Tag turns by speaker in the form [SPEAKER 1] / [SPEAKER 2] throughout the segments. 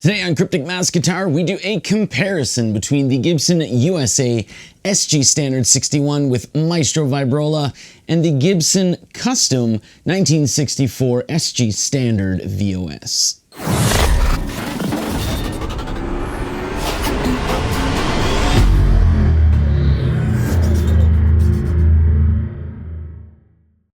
[SPEAKER 1] Today on Cryptic Mass Guitar, we do a comparison between the Gibson USA SG Standard 61 with Maestro Vibrola and the Gibson Custom 1964 SG Standard VOS.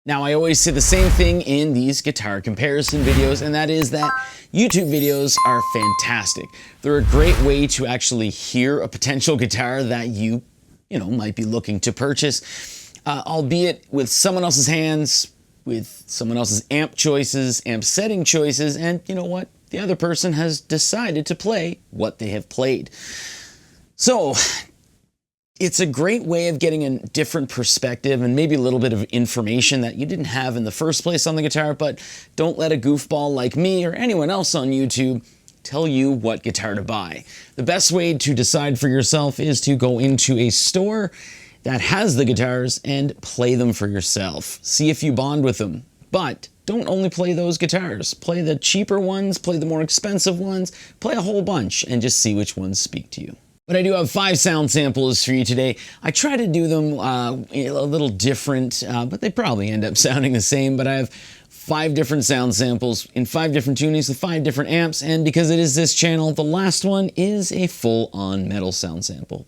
[SPEAKER 1] Now, I always say the same thing in these guitar comparison videos, and that is that YouTube videos are fantastic. They're a great way to actually hear a potential guitar that you might be looking to purchase, albeit with someone else's hands, with someone else's amp choices, amp setting choices, and you know what? The other person has decided to play what they have played. So, it's a great way of getting a different perspective and maybe a little bit of information that you didn't have in the first place on the guitar, but don't let a goofball like me or anyone else on YouTube tell you what guitar to buy. The best way to decide for yourself is to go into a store that has the guitars and play them for yourself. See if you bond with them. But don't only play those guitars. Play the cheaper ones, play the more expensive ones, play a whole bunch and just see which ones speak to you. But I do have 5 sound samples for you today. I try to do them a little different, but they probably end up sounding the same. But I have 5 different sound samples in 5 different tunings with 5 different amps. And because it is this channel, the last one is a full-on metal sound sample.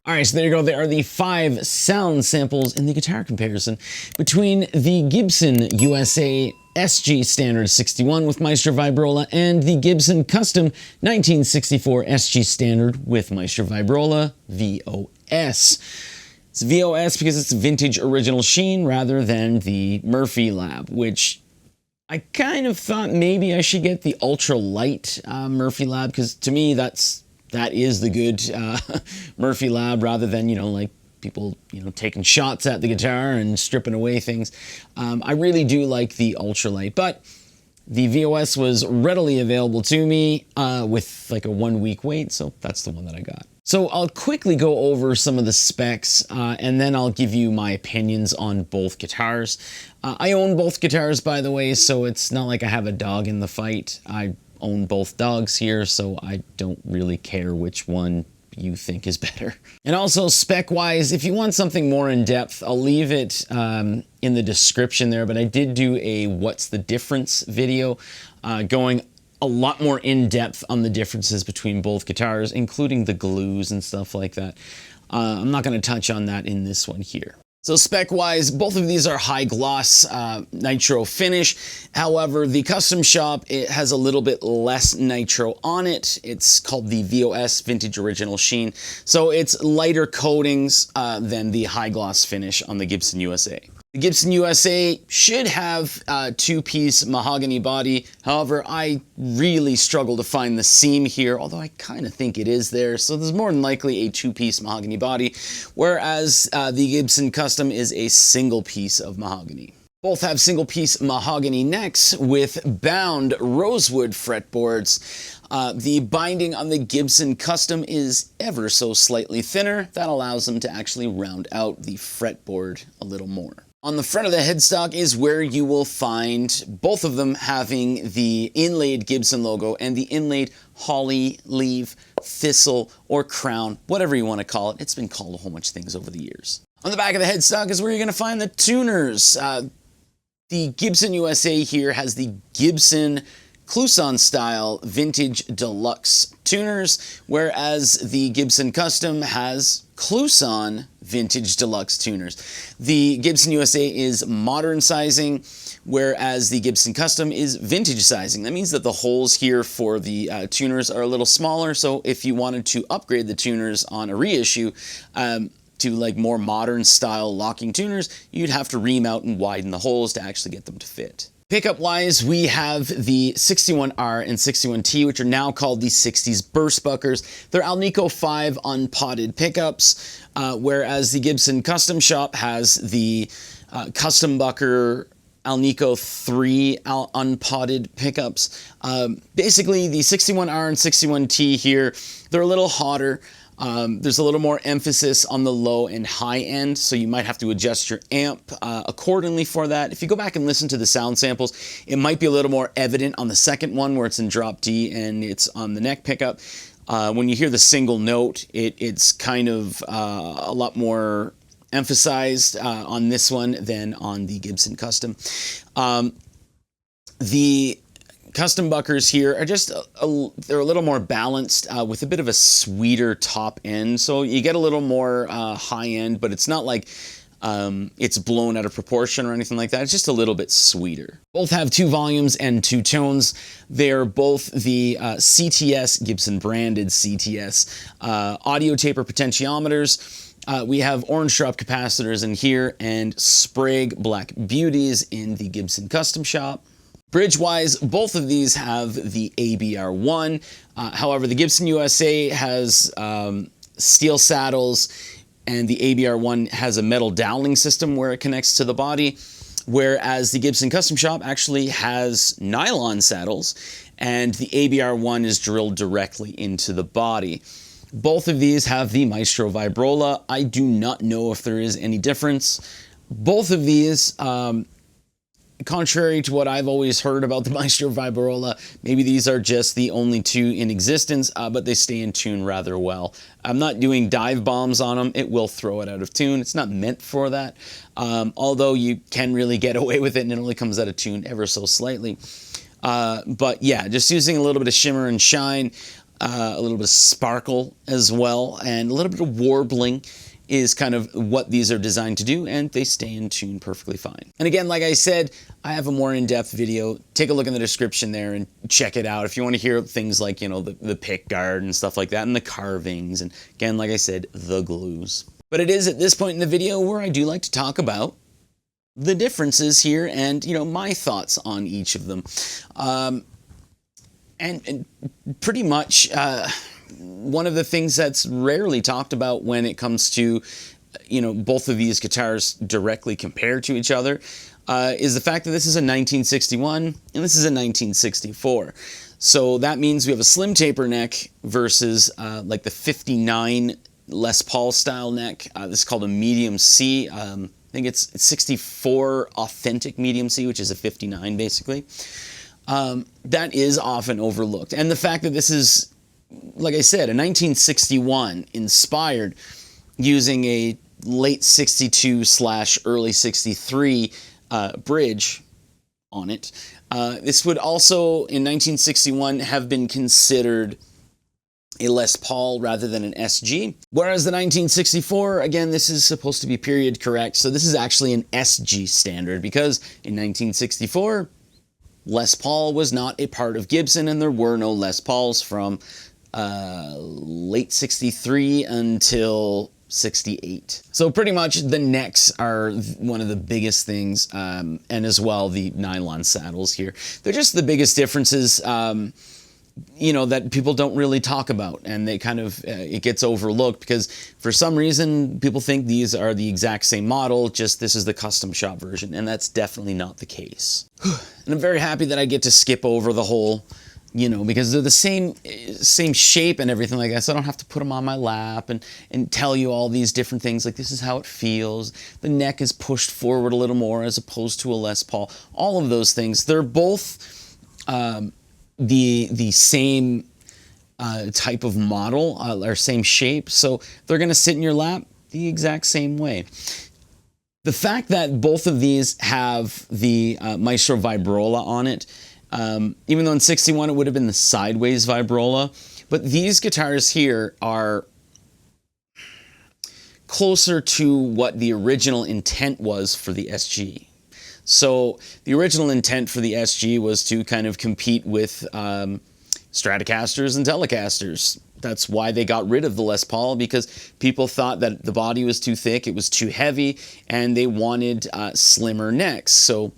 [SPEAKER 1] All right, so there you go. There are the 5 sound samples in the guitar comparison between the Gibson USA SG Standard 61 with Maestro Vibrola and the Gibson Custom 1964 SG Standard with Maestro Vibrola VOS. It's VOS because it's vintage original sheen rather than the Murphy Lab, which I kind of thought maybe I should get the ultra light Murphy Lab, because to me that is the good Murphy Lab, rather than, you know, like people, you know, taking shots at the guitar and stripping away things. I really do like the ultralight, but the VOS was readily available to me with like a 1-week wait, so that's the one that I got. So I'll quickly go over some of the specs, and then I'll give you my opinions on both guitars. I own both guitars, by the way, so it's not like I have a dog in the fight. I own both dogs here, so I don't really care which one you think is better. And also, spec-wise, if you want something more in-depth, I'll leave it in the description there, but I did do a What's the Difference video going a lot more in-depth on the differences between both guitars, including the glues and stuff like that. I'm not going to touch on that in this one here. So spec-wise, both of these are high gloss nitro finish. However, the custom shop, it has a little bit less nitro on it. It's called the VOS Vintage Original Sheen. So it's lighter coatings than the high gloss finish on the Gibson USA. The Gibson USA should have a 2-piece mahogany body. However, I really struggle to find the seam here, although I kind of think it is there. So there's more than likely a 2-piece mahogany body, whereas the Gibson Custom is a single piece of mahogany. Both have single-piece mahogany necks with bound rosewood fretboards. The binding on the Gibson Custom is ever so slightly thinner. That allows them to actually round out the fretboard a little more. On the front of the headstock is where you will find both of them having the inlaid Gibson logo and the inlaid holly, leaf, thistle, or crown, whatever you want to call it. It's been called a whole bunch of things over the years. On the back of the headstock is where you're going to find the tuners. The Gibson USA here has the Gibson Clouson style vintage deluxe tuners, whereas the Gibson Custom has Clouson vintage deluxe tuners. The Gibson USA is modern sizing, whereas the Gibson Custom is vintage sizing. That means that the holes here for the tuners are a little smaller, so if you wanted to upgrade the tuners on a reissue to like more modern style locking tuners, you'd have to ream out and widen the holes to actually get them to fit. Pickup wise, we have the 61R and 61T, which are now called the 60s Burst Buckers. They're Alnico 5 unpotted pickups, whereas the Gibson Custom Shop has the Custom Bucker Alnico 3 unpotted pickups. Basically, the 61R and 61T here, they're a little hotter. There's a little more emphasis on the low and high end, so you might have to adjust your amp accordingly for that. If you go back and listen to the sound samples, it might be a little more evident on the second one where it's in drop D and it's on the neck pickup. When you hear the single note, it's kind of a lot more emphasized on this one than on the Gibson Custom. The Custom Buckers here are just, they're a little more balanced with a bit of a sweeter top end. So you get a little more high end, but it's not like it's blown out of proportion or anything like that. It's just a little bit sweeter. Both have 2 volumes and 2 tones. They're both the CTS, Gibson branded CTS, audio taper potentiometers. We have orange drop capacitors in here and Sprague Black Beauties in the Gibson Custom Shop. Bridge-wise, both of these have the ABR1. However, the Gibson USA has steel saddles, and the ABR1 has a metal doweling system where it connects to the body, whereas the Gibson Custom Shop actually has nylon saddles, and the ABR1 is drilled directly into the body. Both of these have the Maestro Vibrola. I do not know if there is any difference. Both of these, contrary to what I've always heard about the Maestro Vibrola, maybe these are just the only 2 in existence, but they stay in tune rather well. I'm not doing dive bombs on them. It will throw it out of tune. It's not meant for that, although you can really get away with it and it only comes out of tune ever so slightly. But yeah, just using a little bit of shimmer and shine. a little bit of sparkle as well, and a little bit of warbling is kind of what these are designed to do, and they stay in tune perfectly fine. And again, like I said, I have a more in-depth video. Take a look in the description there and check it out if you want to hear things like, you know, the pick guard and stuff like that, and the carvings, and again, like I said, the glues. But it is at this point in the video where I do like to talk about the differences here and, you know, my thoughts on each of them. And pretty much, one of the things that's rarely talked about when it comes to, you know, both of these guitars directly compared to each other is the fact that this is a 1961 and this is a 1964. So that means we have a slim taper neck versus like the 59 Les Paul style neck. This is called a medium C. I think it's 64 authentic medium C, which is a 59 basically. That is often overlooked. And the fact that this is, like I said, a 1961 inspired using a late 62/early 63 bridge on it. This would also, in 1961, have been considered a Les Paul rather than an SG. Whereas the 1964, again, this is supposed to be period correct, so this is actually an SG standard, because in 1964, Les Paul was not a part of Gibson, and there were no Les Pauls from late 63 until 68. So pretty much the necks are one of the biggest things, and as well the nylon saddles here. They're just the biggest differences, you know, that people don't really talk about, and they kind of, it gets overlooked because for some reason people think these are the exact same model, just this is the custom shop version, and that's definitely not the case. And I'm very happy that I get to skip over the whole, you know, because they're the same shape and everything like that, so I don't have to put them on my lap and tell you all these different things, like this is how it feels, the neck is pushed forward a little more as opposed to a Les Paul, all of those things. They're both the same type of model, or same shape, so they're going to sit in your lap the exact same way. The fact that both of these have the Maestro Vibrola on it, even though in 61 it would have been the sideways Vibrola, but these guitars here are closer to what the original intent was for the SG. So the original intent for the SG was to kind of compete with Stratocasters and Telecasters. That's why they got rid of the Les Paul, because people thought that the body was too thick, it was too heavy, and they wanted slimmer necks. So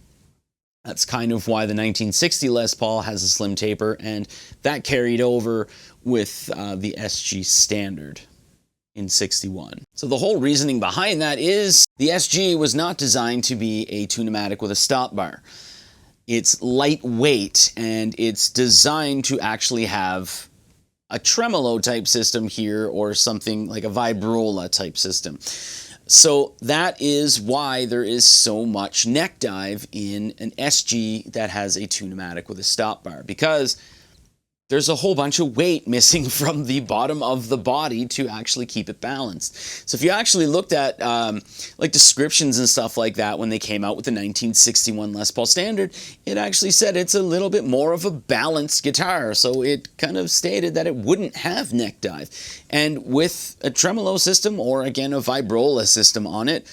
[SPEAKER 1] that's kind of why the 1960 Les Paul has a slim taper, and that carried over with the SG standard in 61. So the whole reasoning behind that is the SG was not designed to be a tune-o-matic with a stop bar. It's lightweight, and it's designed to actually have a tremolo type system here, or something like a vibrola type system. So that is why there is so much neck dive in an SG that has a tune-o-matic with a stop bar, because there's a whole bunch of weight missing from the bottom of the body to actually keep it balanced. So if you actually looked at like descriptions and stuff like that when they came out with the 1961 Les Paul Standard, it actually said it's a little bit more of a balanced guitar. So it kind of stated that it wouldn't have neck dive. And with a tremolo system, or again a vibrola system on it,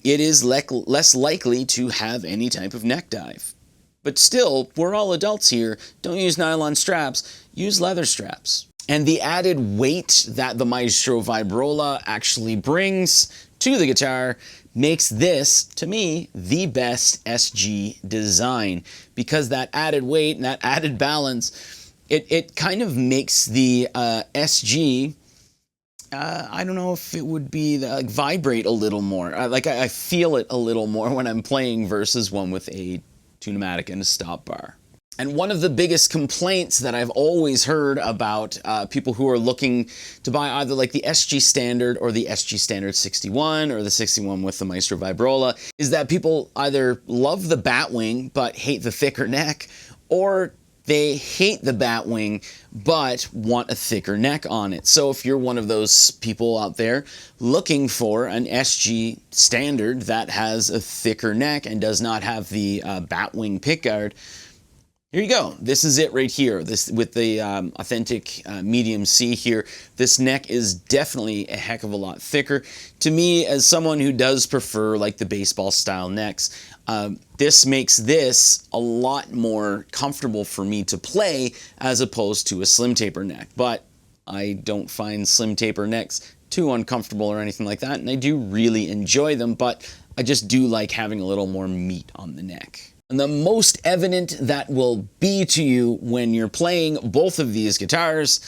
[SPEAKER 1] it is less likely to have any type of neck dive. But still, we're all adults here. Don't use nylon straps, use leather straps. And the added weight that the Maestro Vibrola actually brings to the guitar makes this, to me, the best SG design. Because that added weight and that added balance, it kind of makes the SG, I don't know if it would be vibrate a little more. I feel it a little more when I'm playing versus one with a tune-o-matic and a stop bar. And one of the biggest complaints that I've always heard about people who are looking to buy either like the SG Standard or the SG Standard 61 or the 61 with the Maestro Vibrola is that people either love the batwing but hate the thicker neck, or they hate the batwing but want a thicker neck on it. So if you're one of those people out there looking for an SG Standard that has a thicker neck and does not have the batwing pickguard, Here you go. This is it right here. This with the authentic medium C here. This neck is definitely a heck of a lot thicker. To me, as someone who does prefer like the baseball style necks, this makes this a lot more comfortable for me to play as opposed to a slim taper neck. But I don't find slim taper necks too uncomfortable or anything like that, and I do really enjoy them, but I just do like having a little more meat on the neck. And the most evident that will be to you when you're playing both of these guitars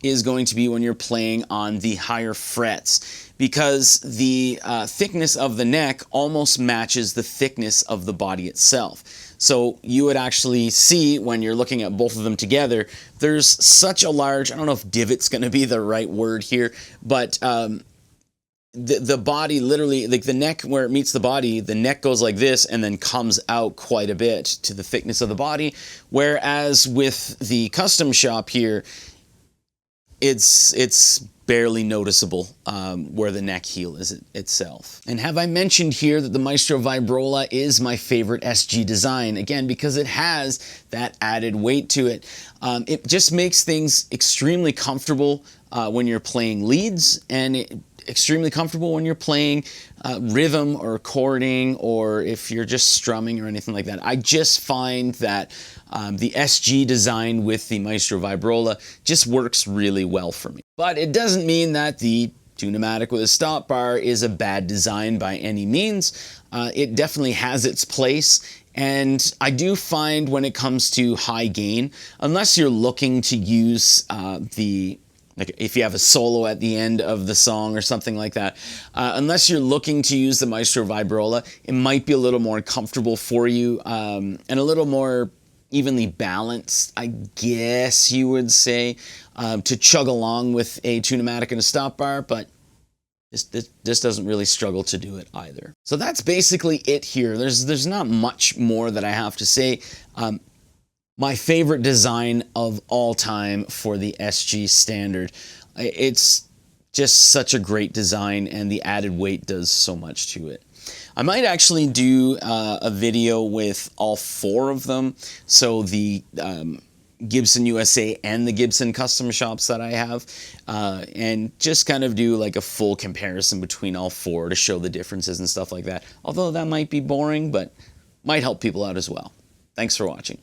[SPEAKER 1] is going to be when you're playing on the higher frets, because the thickness of the neck almost matches the thickness of the body itself. So you would actually see when you're looking at both of them together, there's such a large, I don't know if divot's going to be the right word here, but the body literally, like the neck where it meets the body, the neck goes like this and then comes out quite a bit to the thickness of the body. Whereas with the custom shop here, it's barely noticeable where the neck heel is itself. And have I mentioned here that the Maestro Vibrola is my favorite SG design? Again, because it has that added weight to it. It just makes things extremely comfortable when you're playing leads, and extremely comfortable when you're playing rhythm or chording, or if you're just strumming or anything like that. I just find that the SG design with the Maestro Vibrola just works really well for me. But it doesn't mean that the Tune-o-matic with a stop bar is a bad design by any means. It definitely has its place. And I do find when it comes to high gain, unless you're looking to use like if you have a solo at the end of the song or something like that, unless you're looking to use the Maestro Vibrola, it might be a little more comfortable for you and a little more evenly balanced, I guess you would say, to chug along with a Tune-o-matic and a stop bar, but this doesn't really struggle to do it either. So that's basically it here. There's not much more that I have to say. My favorite design of all time for the SG Standard. It's just such a great design, and the added weight does so much to it. I might actually do a video with all four of them, so the Gibson USA and the Gibson custom shops that I have, and just kind of do like a full comparison between all four to show the differences and stuff like that. Although that might be boring, but might help people out as well. Thanks for watching.